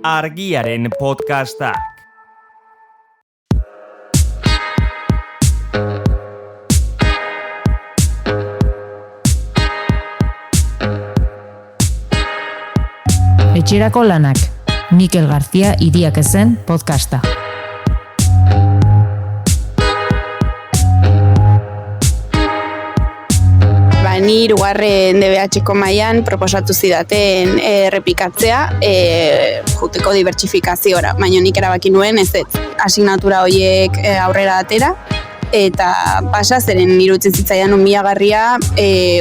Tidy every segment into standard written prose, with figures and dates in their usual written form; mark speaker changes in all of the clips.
Speaker 1: Argiaren podcastak.
Speaker 2: Etxerako lanak, Mikel García Iriak ezen podcasta.
Speaker 3: Ni hirugarren DBH-ko mailan proposatu zidaten errepikatzea juteko dibertsifikaziora, baina nik erabaki nuen ez asignatura horiek aurrera atera, eta pasa zeren iruditzen zitzaidan unmiagarria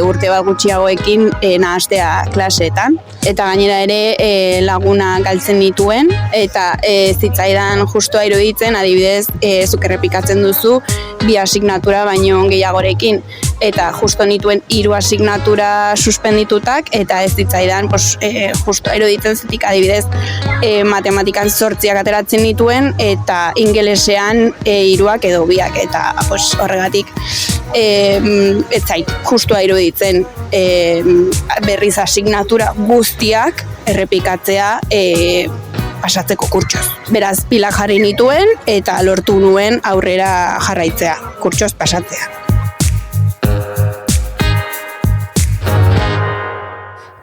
Speaker 3: urte bat gutxiagoekin nahastea klaseetan. Eta gainera ere laguna galtzen nituen, eta zitzaidan justua iruditzen, adibidez, zuk errepikatzen duzu bi asignatura baino gehiagorekin, eta justo nituen 3 asignatura suspenditutak, eta ez zitzaidan justua iruditzen zetik adibidez matematikan 8 ateratzen nituen, eta ingelesean 3 edo 2, eta horregatik ez zait justua iruditzen berriz asignatura guztiak errepikatzea pasatzeko kurtsoz. Beraz, pilak jarri nituen eta lortu nuen aurrera jarraitzea, kurtsoz pasatzea.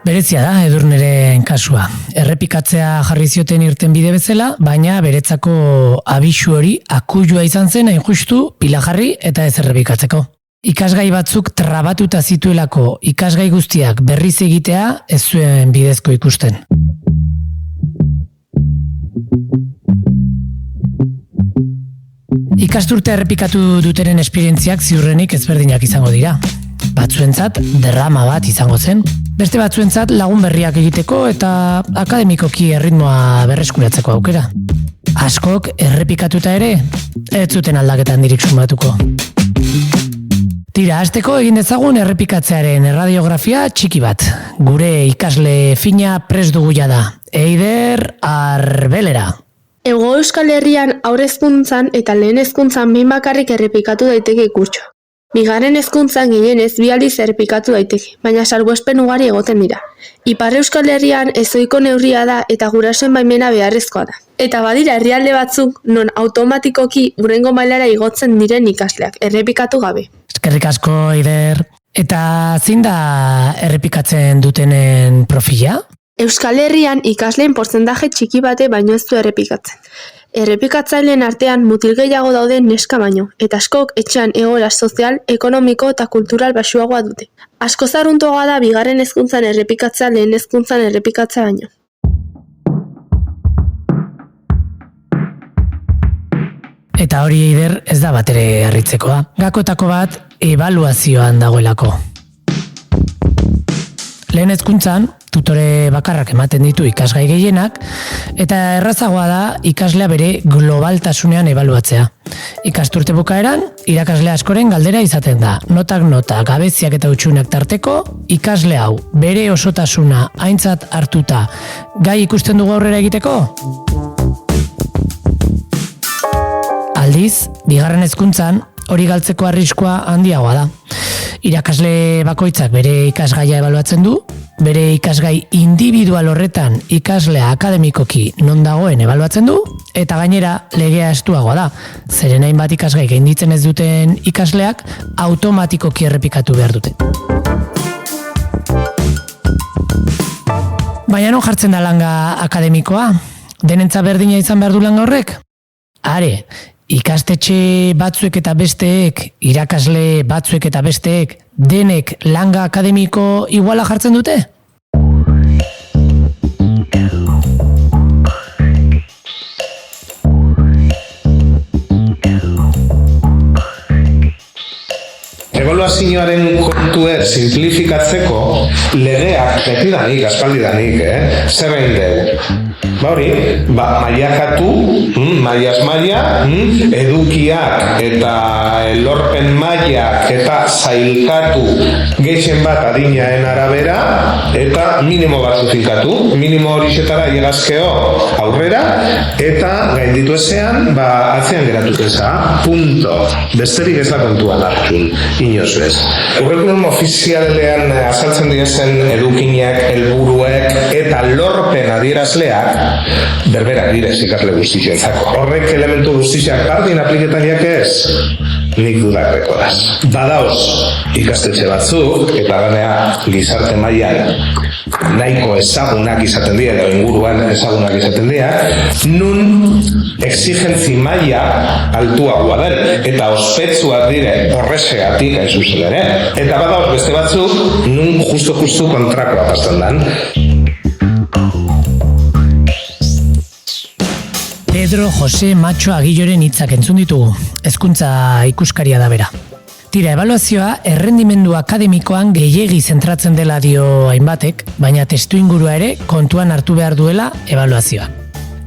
Speaker 4: Berezia da Edurneren kasua. Errepikatzea jarri zioten irtenbide bezala, baina beretzako abisu hori akuilua izan zen hain justu pila jarri eta ez errepikatzeko. Ikasgai batzuk trabatuta zituelako ikasgai guztiak berriz egitea ez zuen bidezko ikusten. Ikasturte errepikatu dutenen esperientziak ziurrenik ezberdinak izango dira. Batzuentzat derrama bat izango zen, beste batzuentzat lagun berriak egiteko eta akademikoki erritmoa berreskuratzeko aukera. Askok errepikatuta ere, ez zuten aldaketan dirik sumatuko. Tira, hasteko egin dezagun errepikatzearen erradiografia txiki bat. Gure ikasle fina prest dugu jada. Eider Arbelera.
Speaker 5: Hego Euskal Herrian haur hezkuntzan eta lehen hezkuntzan behin bakarrik errepikatu daiteke kurtso. Bigarren hezkuntzan gehienez 2 aldiz errepikatu daiteke, baina salbuespen ugari egoten dira. Ipar Euskal Herrian ezohiko neurria da eta gurasoen baimena beharrezkoa da. Eta badira herrialde batzuk non automatikoki hurrengo mailara igotzen diren ikasleak, errepikatu gabe.
Speaker 4: Eskerrik asko, Eider. Eta zein da errepikatzen dutenen profila?
Speaker 5: Euskal Herrian ikasleen portzentaje txiki bate baino ez du errepikatzen. Errepikatzaileen artean mutil gehiago daude neska baino, eta askok etxean egoera sozial, ekonomiko eta kultural baxuagoa dute. Asko zaruntoa da bigarren hezkuntzan errepikatzea lehen hezkuntzan errepikatzea baino.
Speaker 4: Eta hori Eider ez da batere harritzekoa. Gakoetako bat ebaluazioan dagoelako. Lehen hezkuntzan, tutore bakarrak ematen ditu ikasgai gehienak, eta errazagoa da ikaslea bere globaltasunean ebaluatzea. Ikasturte bukaeran, irakasle askoren galdera izaten da. Notak nota, gabeziak eta hutsuneak tarteko, ikasle hau bere osotasuna aintzat hartuta gai ikusten dugu aurrera egiteko? Aldiz, bigarren hezkuntzan, hori galtzeko arriskua handiagoa da. Irakasle bakoitzak bere ikasgaia ebaluatzen du, bere ikasgai individual horretan ikaslea akademikoki non dagoen ebaluatzen du, eta gainera legea estuagoa da. Zeren hainbat ikasgai gainditzen ez duten ikasleak automatikoki errepikatu behar dute. Baina non jartzen da langa akademikoa? Denentza berdina izan behar du langa horrek? Are, ikastetxe batzuek eta besteek, irakasle batzuek eta besteek, denek langa akademiko iguala jartzen dute?
Speaker 6: Ebaluazioaren kontuer simplifikatzeko legeak betidanik, aspaldidanik, zer egin dugu? Mailakatu, mailaz maila, edukiak eta lorpen mailak eta zailkatu gehien bat adinaen arabera eta minimo bat finkatu. Minimo horixetara llegazkeo aurrera eta gainditu ezean, atzean geratu eza. Punto. Besterik ez da kontuan hartun, inoz bez. Curriculum ofizialean azaltzen diez interesen, edukinak, helburuek eta lorpen adierazleak berberak direz ikasle guztientzako. Horrek elementu guztiak bardin apliketan ez? Nik dudarreko daz. Badaoz ikastetxe batzuk eta ganea gizarte mailan nahiko ezagunak izaten dira, edo inguruan ezagunak izaten dira, nun exigentzi maila altuagoa den, eta ospetsuak dire horresegatik hain zuzen ere. Eta badaoz beste batzuk, nun justu kontrakoa pasten den.
Speaker 4: Pedro Jose Macho Agilloren hitzak entzun ditugu, hezkuntza ikuskaria da bera. Tira, ebaluazioa errendimendu akademikoan gehiegi zentratzen dela dio hainbatek, baina testu ingurua ere kontuan hartu behar duela ebaluazioa.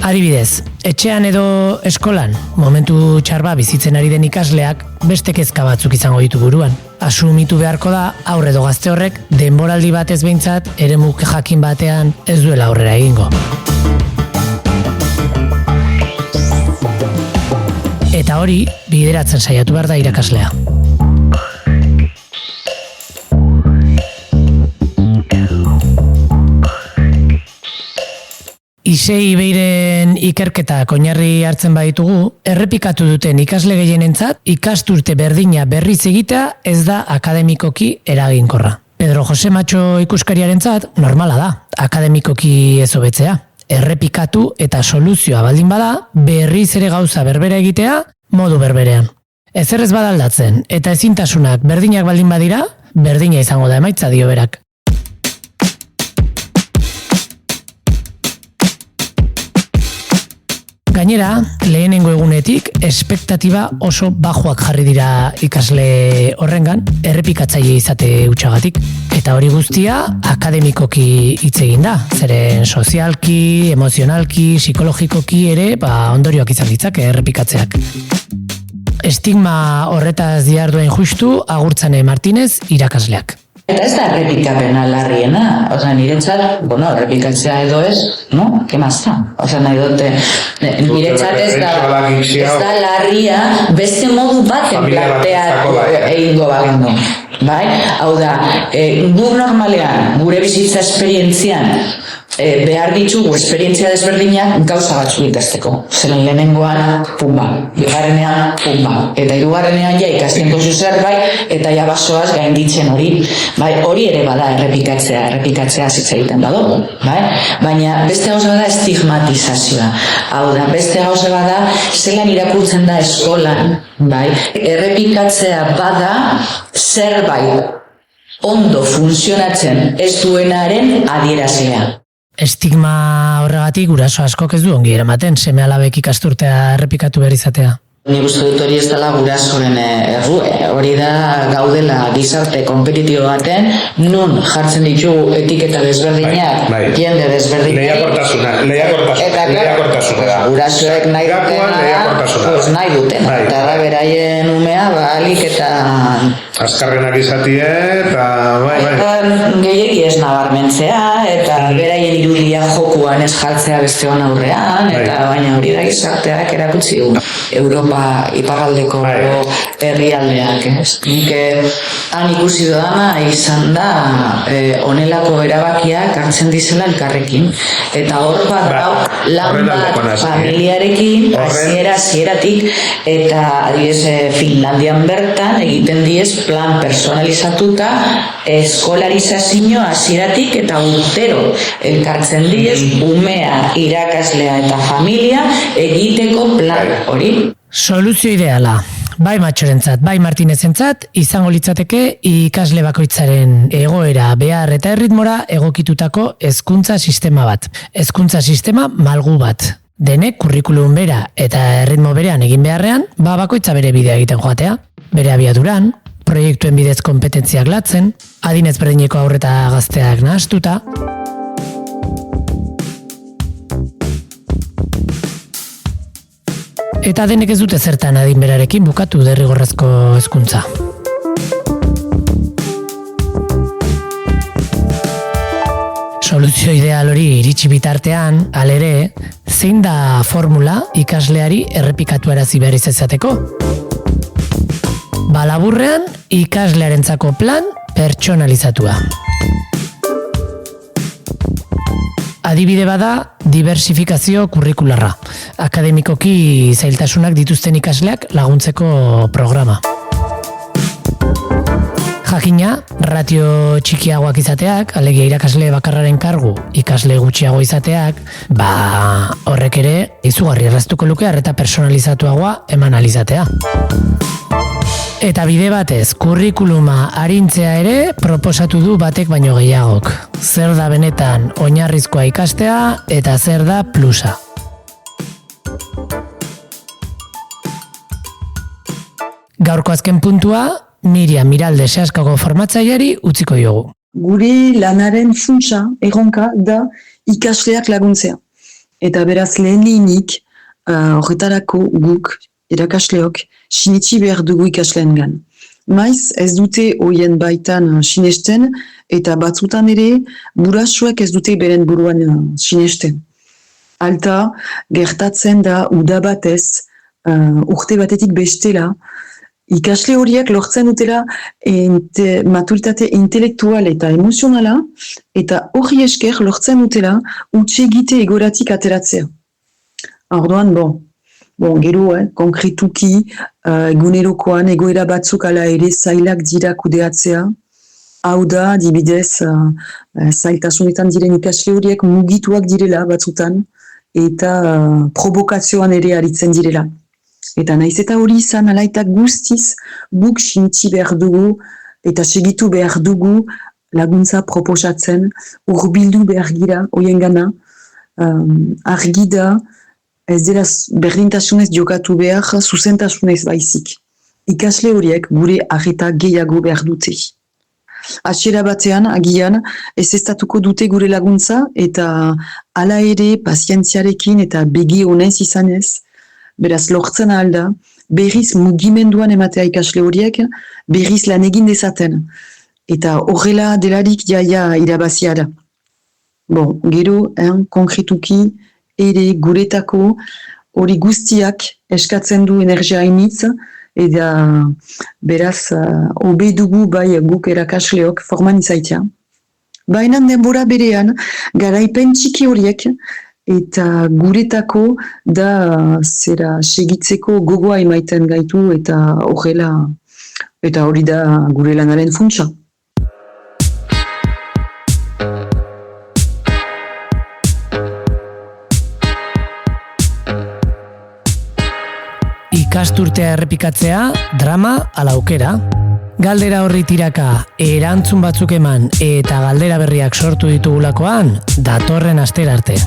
Speaker 4: Adibidez, etxean edo eskolan, momentu txarba bizitzen ari den ikasleak beste kezka batzuk izango ditu buruan. Asumitu beharko da, aurre edo gazte horrek, denboraldi batez behintzat, eremuk jakin batean ez duela aurrera egingo. Eta hori, bideratzen saiatu behar da irakaslea. Isei Beiren ikerketak oinarri hartzen baditugu, errepikatu duten ikasle gehienentzat ikasturte berdina berriz egitea ez da akademikoki eraginkorra. Pedro Jose Macho ikuskariarentzat normala da, akademikoki ez hobetzea. Errepikatu eta soluzioa baldin bada, berriz ere gauza berbera egitea modu berberean. Ezer ez bada aldatzen eta ezintasunak berdinak baldin badira, berdina izango da emaitza dio berak. Gainera, lehenengo egunetik espektatiba oso bajoak jarri dira ikasle horrengan, errepikatzaile izate hutsagatik. Eta hori guztia akademikoki hitz egin da, zeren sozialki, emozionalki, psikologikoki ere ondorioak izan ditzake errepikatzeak. Estigma horretaz diharduen justu Agurtzane Martinez irakasleak.
Speaker 7: Eta ez da errepikapena larriena, niretzat, errepikatzea edo ez, no? ¿Qué más da? Nahi dute, niretzat ez da larria beste modu baten planteatu egingo bagendu. Bai? Hau da, guk normalean, gure bizitza esperientzian, behar ditugu esperientzia desberdinak gauza batzuk ikasteko. Zeren lehenengoan, pumba, bigarrenean, pumba, eta hirugarrenean ja ikasten duzu zerbait, eta ja basoaz gainditzen hori. Bai, hori ere bada errepikatzea hitz egiten badago, bai? Baina beste gauza bada estigmatizazioa. Hau da, beste gauza bada zelan irakurtzen da eskolan, bai? Errepikatzea bada zerbait ondo funtzionatzen ez duenaren adierazlea.
Speaker 4: Estigma horregatik guraso askok ez du ongi eramaten, seme alabek ikasturtea errepikatu behar izatea.
Speaker 7: Nik uste dut hori ez dela gurasoren errue. Hori da gaudela gizarte kompetitibo baten, nun jartzen ditugu etiketa desberdinak, jende desberdinak. Lehiakortasuna. Gurasoek nahi dutena. Eta da beraien umea, alik eta...
Speaker 6: Azkarrenak izatie, eta...
Speaker 7: Gehiegi ez nabarmentzea, eta beraien irudia jokuan ez jartzea beste hon aurrean, eta baina hori da gizarteak erakutsi du. Europa iparraldeko herrialdeak, ez? Nik han ikusi dudana izan da honelako erabakiak hartzen dizela elkarrekin. Eta hor badau lan bat familiarekin, hasieratik, eta adibidez Finlandian bertan egiten diez plan personalizatuta eskolarizazio hasieratik eta urtero elkartzen diez umea, irakaslea eta familia egiteko plan hori.
Speaker 4: Soluzio ideala, bai Matxorentzat, bai Martinezentzat, izango litzateke ikasle bakoitzaren egoera, behar eta erritmora egokitutako hezkuntza sistema bat. Hezkuntza sistema malgu bat. Denek kurrikulum bera eta erritmo berean egin beharrean, bakoitza bere bidea egiten joatea, bere abiaduran, proiektuen bidez kompetentziak latzen, adinez berdineko aurreta gazteak nahastuta. Eta denek ez dute zertan adin berarekin bukatu derrigorrezko hezkuntza. Soluzio ideal hori iritsi bitartean, halere, zein da formula ikasleari errepikatuarazi behar izateko? Laburrean, ikaslearentzako plan pertsonalizatua. Adibide bada, diversifikazio kurrikularra. Akademikoki zailtasunak dituzten ikasleak laguntzeko programa. Jakina, ratio txikiagoak izateak, alegia irakasle bakarraren kargu ikasle gutxiago izateak, horrek ere izugarri erraztuko luke arreta personalizatuagoa eman alizatea. Eta bide batez, kurrikuluma arintzea ere proposatu du batek baino gehiagok. Zer da benetan oinarrizkoa ikastea eta zer da plusa. Gaurko azken puntua, Miriam Miralde Seaskako formatzaileari utziko diogu.
Speaker 8: Gure lanaren funtsa, erronka, da ikasleak laguntzea. Eta beraz lehenik horretarako guk, irakasleok, sinitsi behar dugu ikasleengan. Maiz ez dute hoien baitan sinesten eta batzutan ere burasuek ez dute beren buruan sinesten. Alta gertatzen da uda batez, urte batetik bestela, ikasle horiek lortzen dutela maturitate intelektual eta emozionala, eta hori esker lortzen dutela utsegite egoratik ateratzea. Orduan, gero, konkretuki, egunerokoan egoera batzuk ala ere zailak dira kudeatzea. Hau da, dibidez, zailtasunetan diren ikasle horiek mugituak direla batzutan, eta provokazioan ere aritzen direla. Eta naiz eta hori izan alaitak guztiz guk sinitsi behar dugu eta segitu behar dugu laguntza proposatzen, hurbildu behar gira hoien gana, argi da ez dela berdintasunez jokatu behar zuzentasunez baizik. Ikasle horiek gure arreta gehiago behar dute. Hasiera batean, agian, ez estatuko dute gure laguntza eta hala ere pazientziarekin eta begi honez izanez, beraz lortzen alda, berriz mugimenduan ematea ikasle horiek, berriz lan egin dezaten. Eta horrela delarik jaia irabazia da. Gero, konkretuki, ere guretako hori guztiak eskatzen du energia hainitz, eta beraz, hobe dugu bai guk erakasleok forman izaitea. Baina denbora berean, garaipen txiki horiek, eta guretako da zera segitzeko gogoa emaiten gaitu eta horrela, eta hori da gure lanaren funtsa.
Speaker 4: Ikasturtea errepikatzea, drama ala aukera. Galdera horri tiraka, erantzun batzuk eman eta galdera berriak sortu ditugulakoan, datorren astera arte.